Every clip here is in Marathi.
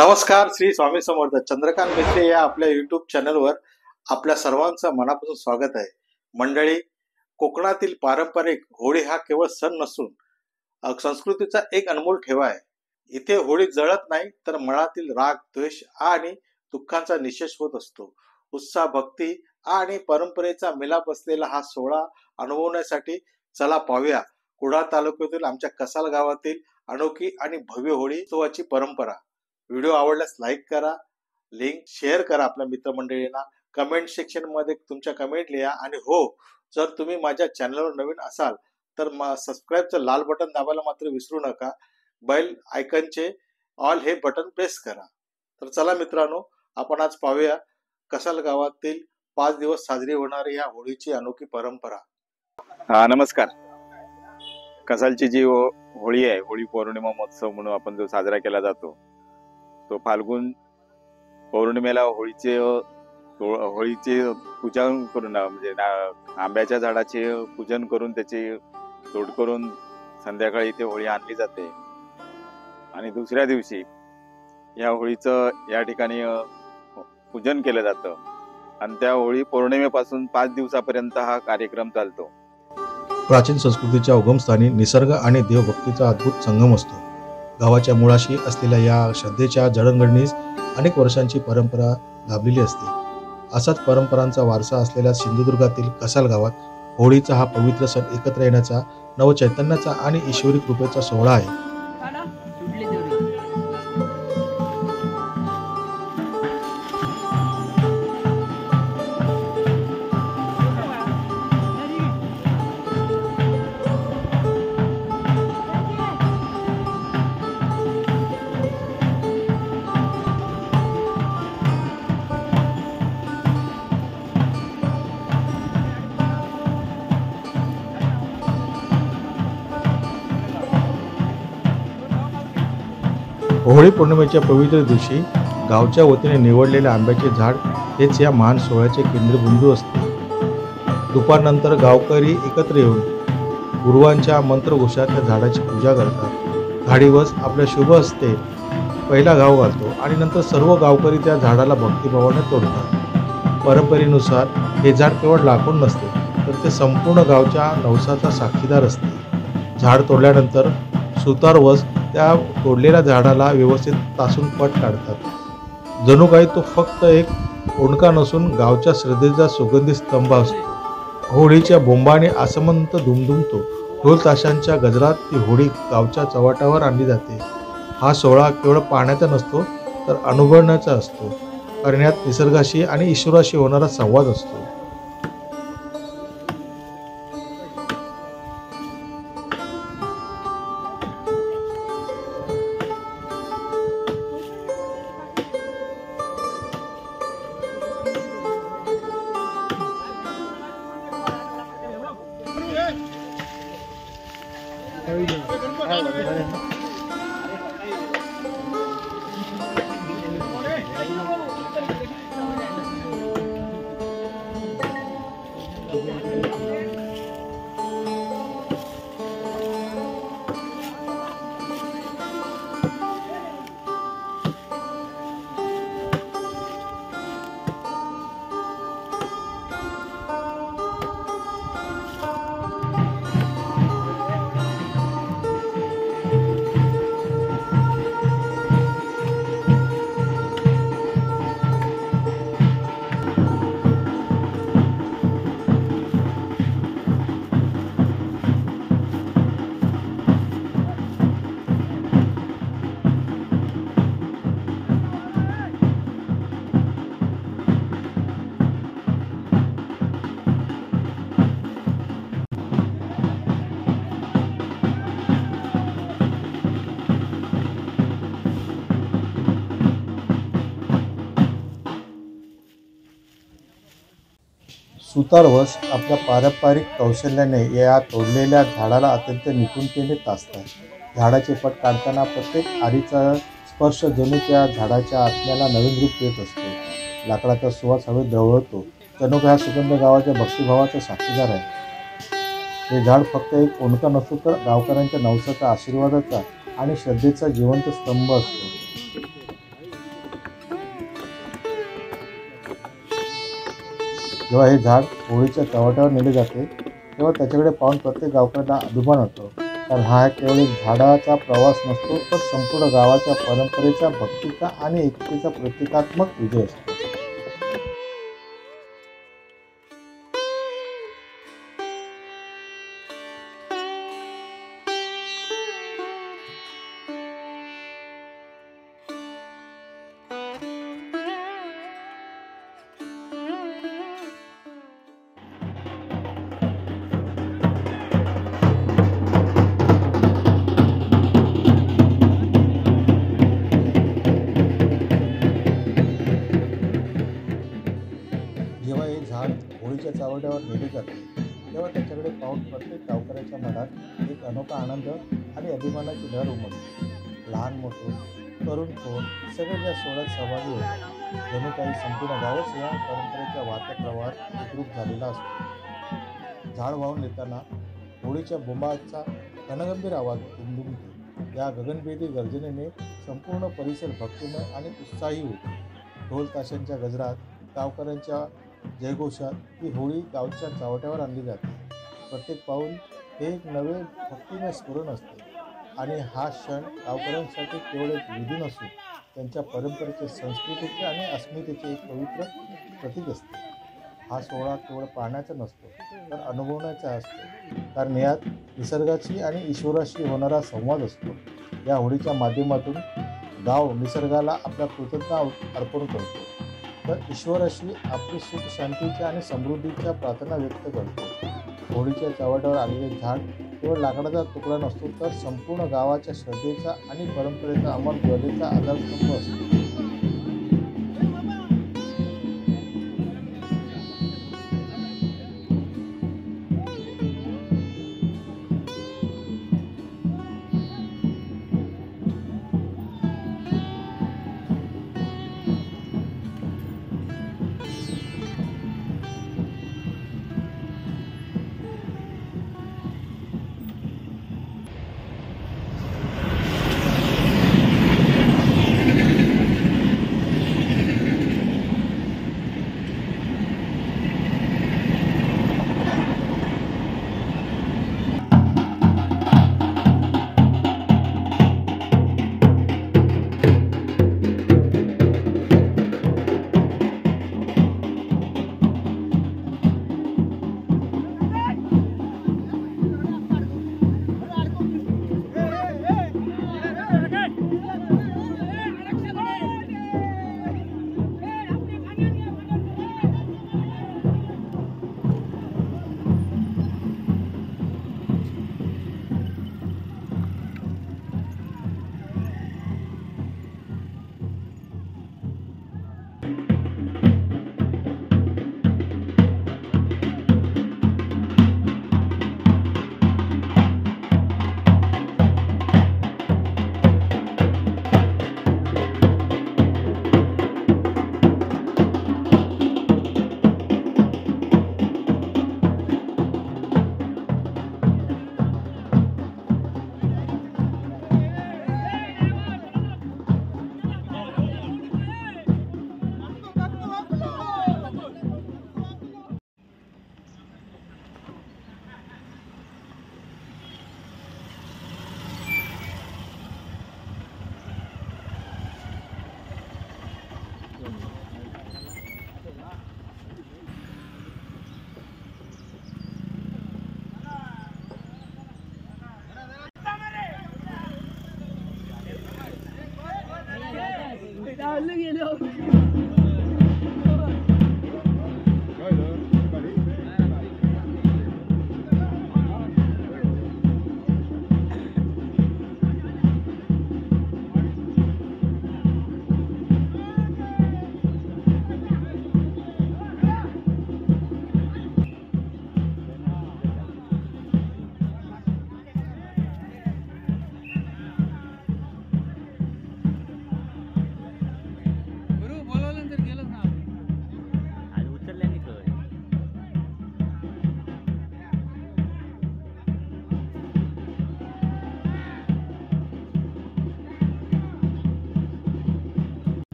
नमस्कार, श्री स्वामी समर्थ. चंद्रकांत बेसरे या आपल्या यूट्यूब चॅनलवर आपल्या सर्वांचं मनापासून स्वागत आहे. मंडळी, कोकणातील पारंपरिक होळी हा केवळ सण नसून संस्कृतीचा एक अनमोल ठेवा आहे. इथे होळी जळत नाही तर मनातील राग, द्वेष आणि दुःखांचा निशेष होत असतो. उत्साह, भक्ती आणि परंपरेचा मिलाप असलेला हा सोहळा अनुभवण्यासाठी चला पाहूया कुडाळ तालुक्यातील आमच्या कसाल गावातील अनोखी आणि भव्य होळी उत्सवाची परंपरा. व्हिडिओ आवडल्यास लाईक करा, लिंक शेअर करा आपल्या मित्रमंडळींना, कमेंट सेक्शन मध्ये तुमच्या कमेंट लिहा आणि हो, जर तुम्ही माझ्या चॅनलवर नवीन असाल तर सबस्क्राईबचं लाल बटन दाबायला मात्र विसरू नका. बेल आयकॉनचे ऑल हे बटन प्रेस करा. तर चला मित्रांनो, आपण आज पाहूया कसाल गावातील 5 दिवस साजरी होणारी या होळीची अनोखी परंपरा. नमस्कार. कसालची जी होळी आहे, होळी पौर्णिमा महोत्सव म्हणून आपण जो साजरा केला जातो, तो फाल्गुन पौर्णिमेला होळीचे पूजन करून म्हणजे आंब्याच्या झाडाचे पूजन करून त्याची तोड करून संध्याकाळी इथे होळी आणली जाते आणि दुसऱ्या दिवशी या होळीचं या ठिकाणी पूजन केलं जातं आणि त्या होळी पौर्णिमेपासून 5 दिवसापर्यंत हा कार्यक्रम चालतो. प्राचीन संस्कृतीच्या उगमस्थानी निसर्ग आणि देवभक्तीचा अद्भुत संगम असतो. गावाच्या मुळाशी असलेल्या या श्रद्धेच्या जडणघडणीस अनेक वर्षांची परंपरा लाभलेली असते. असाच परंपरांचा वारसा असलेल्या सिंधुदुर्गातील कसाल गावात होळीचा हा पवित्र सण एकत्र येण्याचा, नवचैतन्याचा आणि ईश्वरी कृपेचा सोहळा आहे. होळी पौर्णिमेच्या पवित्र दिवशी गावच्या वतीने निवडलेले आंब्याचे झाड हेच या महान सोहळ्याचे केंद्रबिंदू असते. दुपारनंतर गावकरी एकत्र येऊन गुरुवांच्या मंत्रघोषात त्या झाडाची पूजा करतात. झाडीवस आपल्या शुभ हस्ते पहिला घाव घालतो आणि नंतर सर्व गावकरी त्या झाडाला भक्तिभावाने तोडतात. परंपरेनुसार हे झाड केवळ लाकूड नसते, तर ते संपूर्ण गावच्या नवसाचा साक्षीदार असते. झाड तोडल्यानंतर सुतारवस त्या तोडलेल्या झाडाला व्यवस्थित तासून पट काढतात. जणू काही तो फक्त एक ओंडका नसून गावच्या श्रद्धेचा सुगंधी स्तंभ असतो. होळीच्या बोंबाने आसमंत दुमदुमतो. ढोल ताशांच्या गजरात ती होळी गावच्या चव्हाट्यावर आणली जाते. हा सोहळा केवळ पाहण्याचा नसतो, तर अनुभवण्याचा असतो, कारण यात निसर्गाशी आणि ईश्वराशी होणारा संवाद असतो. सुतारवस आपल्या पारंपरिक कौशल्याने या तोडलेल्या झाडाला अत्यंत निपुणतेने तासतात. झाडाचे पट काढताना प्रत्येक आरीचा स्पर्श जणू त्या झाडाच्या आत्म्याला नवीन रूप देत असतो. लाकडाचा सुवास हवेत ढवळतो. जणू हा सुगंध गावाच्या भक्तिभावाचा साक्षीदार आहे. हे झाड फक्त एक ओंडका नसतो, तर गावकऱ्यांच्या नवसाचा, आशीर्वादाचा आणि श्रद्धेचा जिवंत स्तंभ असतो. जेव्हा हे झाड होळीच्या चव्हाट्यावर नेले जाते तेव्हा त्याच्याकडे पाहून प्रत्येक गावकऱ्याला अभिमान वाटतो. कारण हा केवळ एक झाडाचा प्रवास नसतो, तर संपूर्ण गावाच्या परंपरेचा, भक्तीचा आणि एकतेचा प्रतिकात्मक विजय असतो. जेव्हा हे झाड होळीच्या चावट्यावर नेले जाते तेव्हा त्याच्याकडे पाहून प्रत्येक गावकऱ्याच्या मनात एक अनोखा आनंद आणि अभिमानाची लहर उमटते. लहान मोठे, तरुण थोर सगळे या सोहळ्यात सहभागी होतात. जणू काही संपूर्ण गावच या परंपरेच्या वाहत्या प्रवाहात एकरूप झालेला असतो. झाड वाहून येताना होळीच्या बोंबाचा घनगंभीर आवाज दुमदुमतो. या गगनभेदी गर्जनेने संपूर्ण परिसर भक्तिमय आणि उत्साही होतो. ढोल ताशांच्या गजरात, गावकऱ्यांच्या जयघोषात ही होळी गावच्या चावट्यावर आणली जाते. प्रत्येक पाऊल हे एक नवे भक्तिमय स्फुरण असते आणि हा क्षण गावकऱ्यांसाठी केवळ एक विधी नसून त्यांच्या परंपरेचे, संस्कृतीचे आणि अस्मितेचे एक पवित्र प्रतीक असते. हा सोहळा केवळ पाहण्याचा नसतो, तर अनुभवण्याचा असतो. कारण यात निसर्गाची आणि ईश्वराशी होणारा संवाद असतो. या होळीच्या माध्यमातून गाव निसर्गाला आपल्या कृतज्ञता अर्पण करतो, तर ईश्वराशी आपली सुख, शांतीच्या आणि समृद्धीच्या प्रार्थना व्यक्त करतो. होळीच्या चावट्यावर आलेले झाड केवळ लाकडाचा तुकडा नसतो, तर संपूर्ण गावाच्या श्रद्धेचा आणि परंपरेचा अमर ज्वालेचा आधारस्तंभ असतो.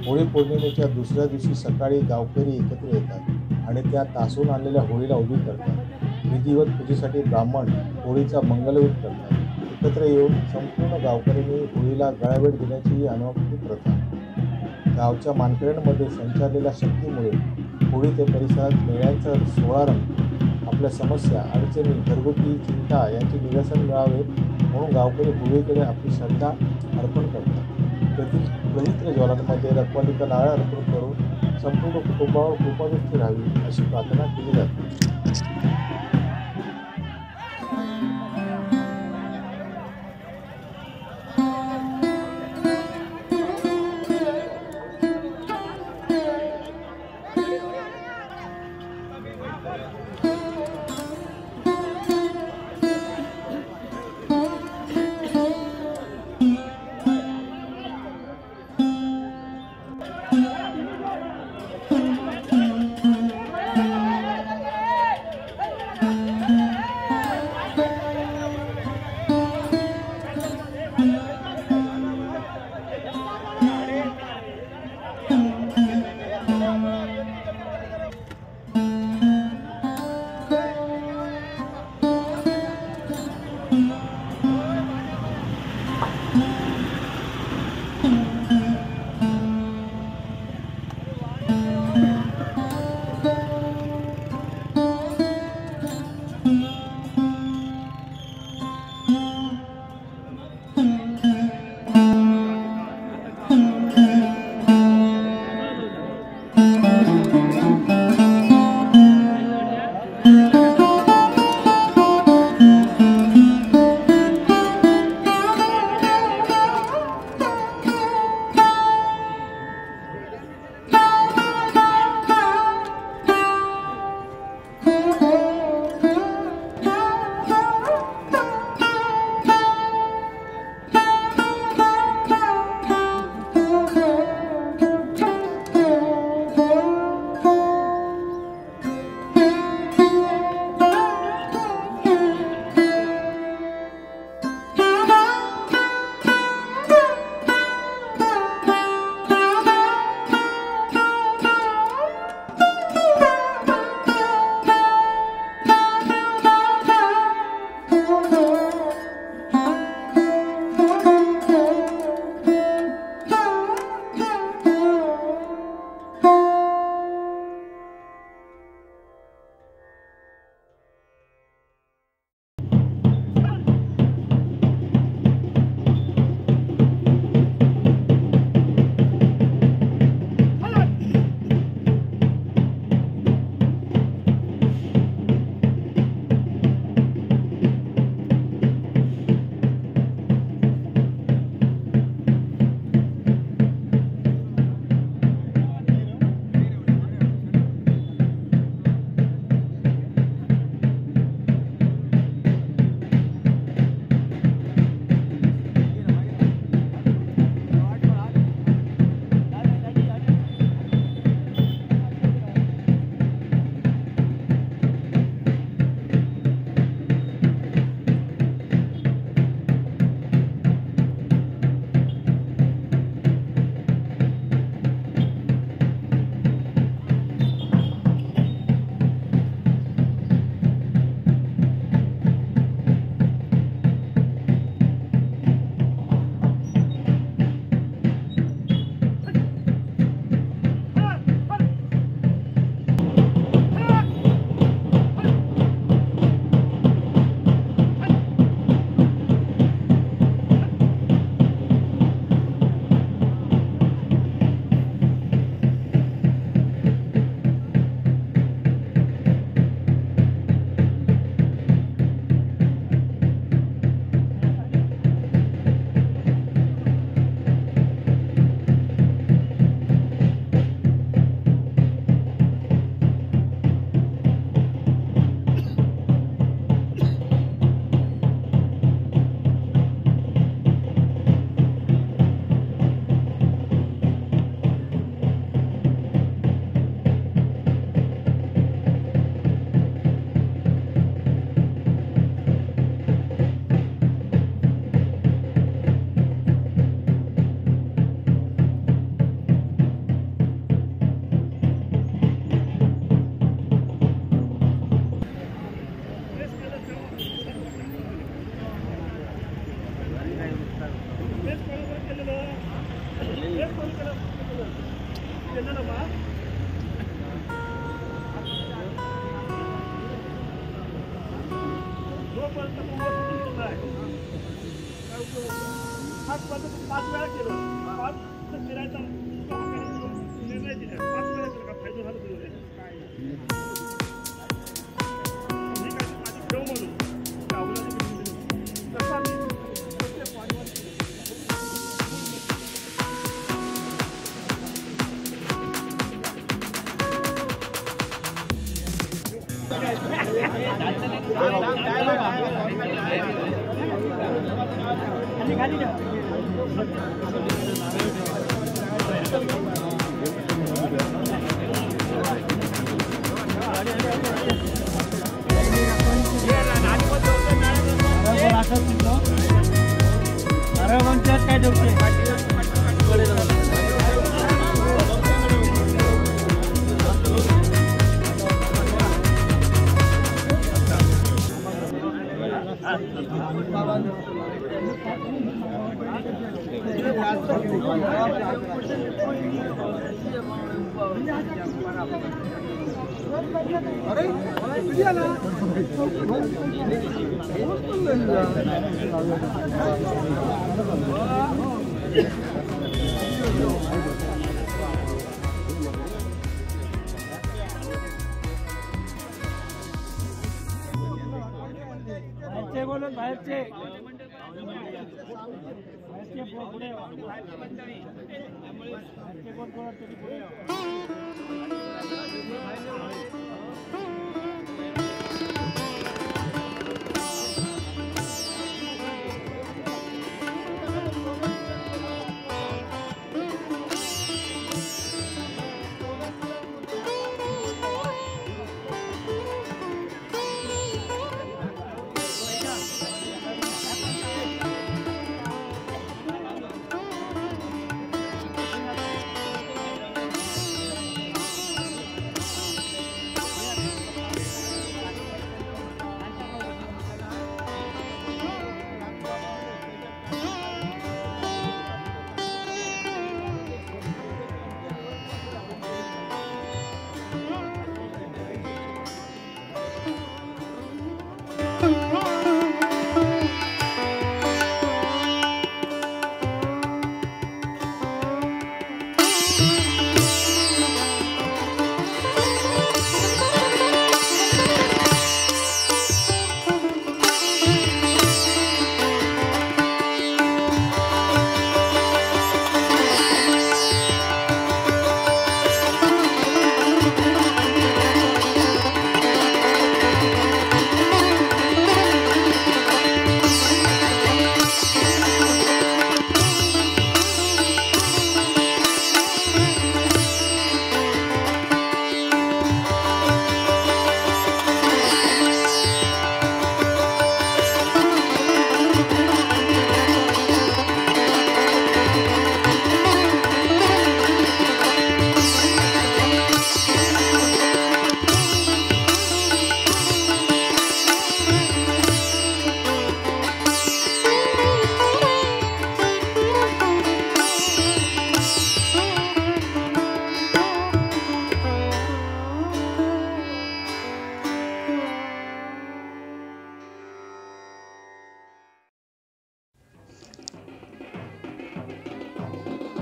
होळी पौर्णिमेच्या दुसऱ्या दिवशी सकाळी गावकरी एकत्र येतात आणि त्या तासून आणलेल्या होळीला उभी करतात. विधिवत पूजेसाठी ब्राह्मण होळीचा मंगलविध करतात. एकत्र येऊन संपूर्ण गावकऱ्यांनी होळीला गळाभेट देण्याची ही अनोखी प्रथा. गावच्या मानकऱ्यांमध्ये संचारलेल्या शक्तीमुळे होळी ते परिसरात मेळ्यांचा सोळा रंग. आपल्या समस्या, अडचणी, घरगुती चिंता यांचे निरसन मिळावे म्हणून गावकरी होळीकडे आपली श्रद्धा अर्पण करतात. पवित्र ज्वालांमध्ये रखवालीचा नारळ अर्पण करून संपूर्ण कुटुंबावर कृपादृष्टी राहावी अशी प्रार्थना केली जाते. 5 वेळा केलं, 5 फिरायचा निर्णय दिला, 5 वेळा केलं का फायदा झाला तुझं मी काय माझी ठेव म्हणून तसा मी बाहेरचे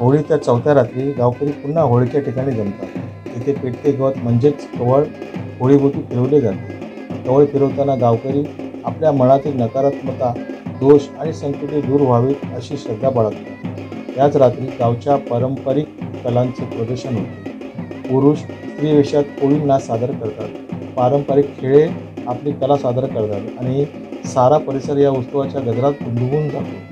होळीच्या चौथ्या रात्री गावकरी पुन्हा होळीच्या ठिकाणी जमतात. तेथे पेटते गवत म्हणजेच कवळ होळीभोवती फिरवले जाते. कवळ फिरवताना गावकरी आपल्या मनातील नकारात्मकता, दोष आणि संकटे दूर व्हावीत अशी श्रद्धा बाळगतात. याच रात्री गावच्या पारंपरिक कलांचे प्रदर्शन होते. पुरुष स्त्री वेशात कोळींना सादर करतात, पारंपरिक खेळे आपली कला सादर करतात आणि सारा परिसर या उत्सवाच्या गजरात गुंतवून जातो.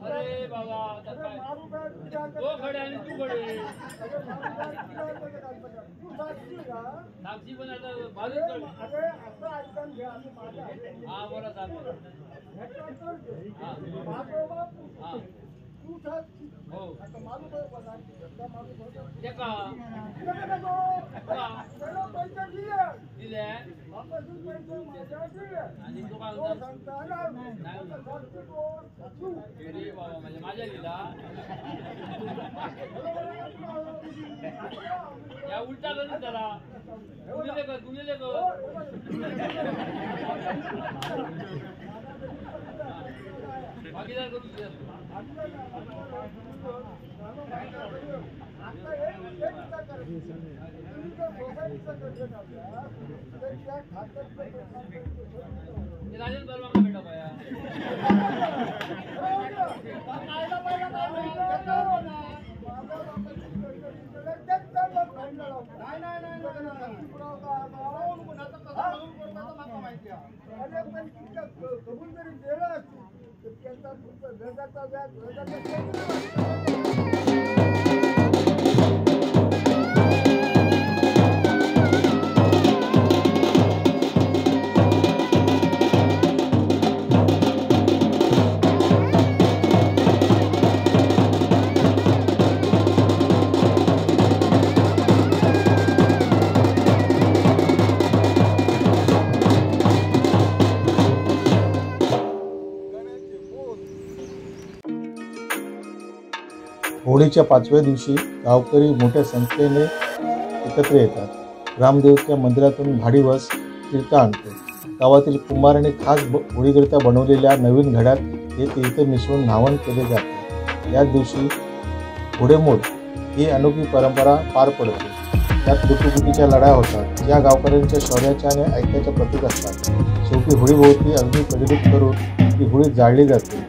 अरे बाबा तो खडे आणि तू खडे साक्षी पण आता बाजूच हा बरं चालतं हो ते का दिले आणि तू काय अरे बाबा म्हणजे माझ्या लिहिला या उलटा करून त्याला गुन्हे कर भागीदार करून दे राजन बर्मा का बेटा पाया होळीच्या 5व्या दिवशी गावकरी मोठ्या संख्येने एकत्र येतात. ग्रामदेवतेच्या मंदिरातून भाडीवस तीर्थ आणतो. गावातील कुंभाराने खास होळीकरिता बनवलेल्या नवीन घड्यात हे तीर्थ मिसळून न्हावण केले जाते. याच दिवशी घोडेमोड ही अनोखी परंपरा पार पडते. त्यात बुटीबुटीच्या लढाया होतात, ज्या गावकऱ्यांच्या शौर्याच्या आणि ऐक्याच्या प्रतीक असतात. शेवटी होळीभोवती अग्नी प्रज्वलित करून ती होळी जाळली जाते.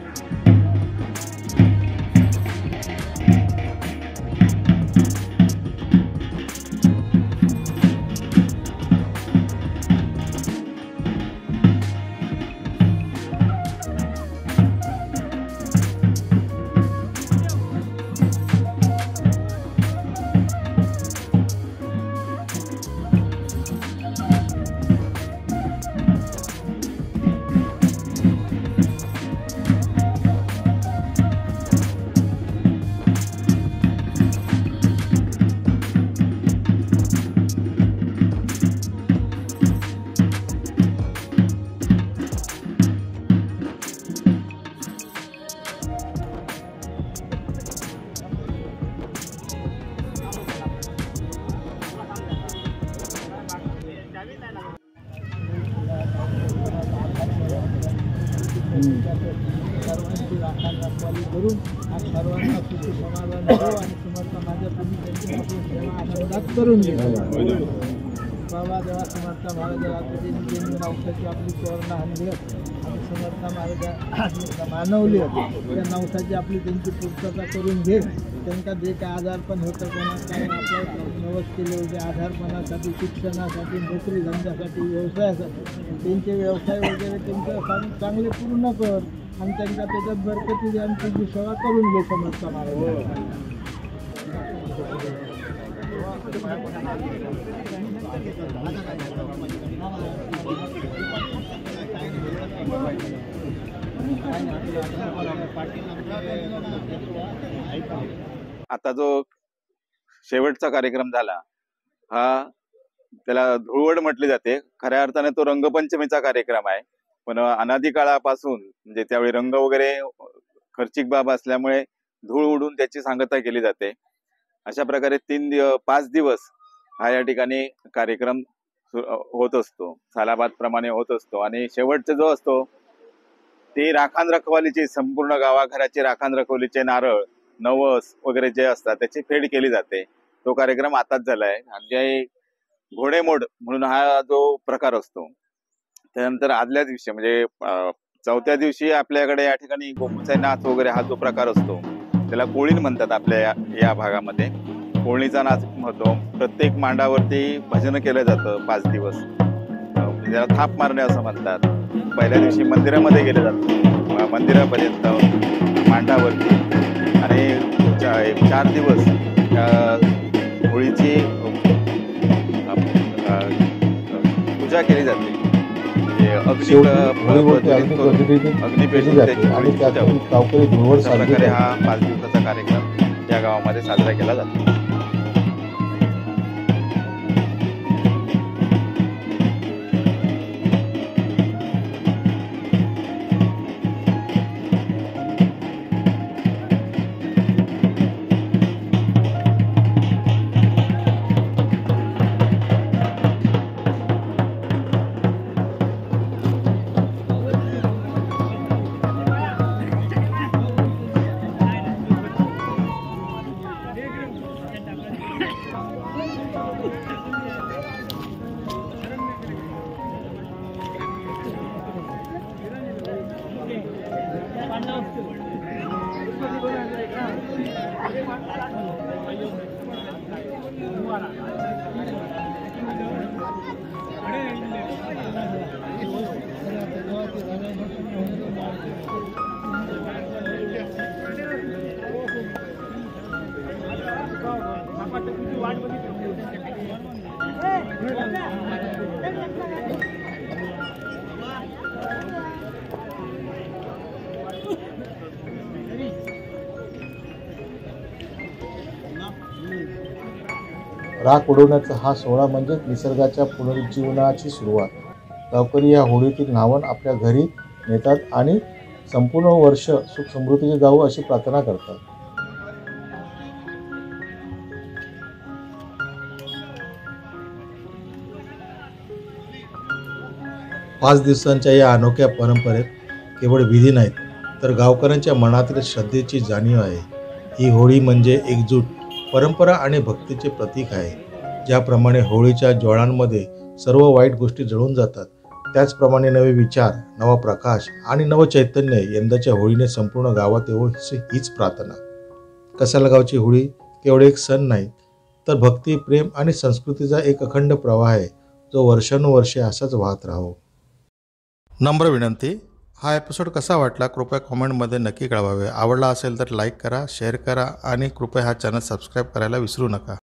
सर्वांची राखवाली करून आज सर्वांना सुखी समाधान हो आणि समर्थ माझ्या तुम्ही त्यांची सेवा आनंदात करून घ्या. बाबा देवा समर्थ महाराज नवसाची आपली सुवर्ण आणली आणि समर्थ महाराज मानवली त्या नवसाची आपली त्यांची पूर्तता करून घे. त्यांना जे काय आजारपण होतं कोणा काय आपल्या नवस केले होते आधारपणासाठी शिक्षणासाठी नोकरी धंद्यासाठी व्यवसायासाठी त्यांचे व्यवसाय वगैरे त्यांचं चांगले पूर्ण कर आणि त्यांना त्याच्यात बरकती द्या आणि त्यांची सेवा करून घे समर्थ महाराज. आता जो शेवटचा कार्यक्रम झाला हा त्याला धुळवड म्हटली जाते. खऱ्या अर्थाने तो रंगपंचमीचा कार्यक्रम आहे, पण अनादी काळापासून म्हणजे त्यावेळी रंग वगैरे खर्चिक बाब असल्यामुळे धूळ उडून त्याची सांगता केली जाते. अशा प्रकारे 5 दिवस हा या ठिकाणी कार्यक्रम होत असतो, सालाबाद प्रमाणे होत असतो. आणि शेवटचा जो असतो ते राखण रखवालीचे संपूर्ण गावाघराचे राखण रखवालीचे नारळ, नवस वगैरे जे असतात त्याची फेड केली जाते. तो कार्यक्रम आताच झालाय. आणि जे घोडेमोड म्हणून हा जो प्रकार असतो, त्यानंतर आदल्या दिवशी म्हणजे चौथ्या दिवशी आपल्याकडे या ठिकाणी गोमुचा नाच वगैरे हा जो प्रकार असतो त्याला कोळीण म्हणतात. आपल्या या भागामध्ये कोळणीचा नाच होतो. प्रत्येक मांडावरती भजन केलं जातं 5 दिवस. त्याला थाप मारणे असं म्हणतात. पहिल्या दिवशी मंदिरामध्ये गेले जातं, मंदिरापर्यंत मांडावरती, आणि 4 दिवस होळीची पूजा केली जाते. केली जाते आणि त्यातून गावकरी धुळवड अशा साजरी प्रकारे करतात. हा 5 दिवसाचा कार्यक्रम या गावामध्ये साजरा केला जातो. राख उडवण्याचा हा सोहळा म्हणजे निसर्गाच्या पुनरुज्जीवनाची सुरुवात. गावकरी या होळीतील न्हावण आपल्या घरी नेतात आणि संपूर्ण वर्ष सुख समृद्धीचे जावो अशी प्रार्थना करतात. पाच दिवसांच्या या अनोख्या परंपरेत केवळ विधी नाहीत, तर गावकऱ्यांच्या मनातील श्रद्धेची जाणीव आहे. ही होळी म्हणजे एकजूट, परंपरा आणि भक्तीचे प्रतीक आहे. ज्याप्रमाणे होळीच्या ज्वाळांमध्ये सर्व वाईट गोष्टी जळून जातात, त्याचप्रमाणे नवे विचार, नवा प्रकाश आणि नवचैतन्य यंदाच्या होळीने संपूर्ण गावात येवो हीच प्रार्थना. कसालगावची होळी केवळ एक सण नाही, तर भक्ती, प्रेम आणि संस्कृतीचा एक अखंड प्रवाह आहे, जो वर्षानुवर्षे असाच वाहत राहो. नम्र विनंती, हा एपिसोड कसा वाटला कृपया कॉमेंटमध्ये नक्की कळवावे. आवडला असेल तर लाईक करा, शेअर करा आणि कृपया हा चॅनल सबस्क्राईब करायला विसरू नका.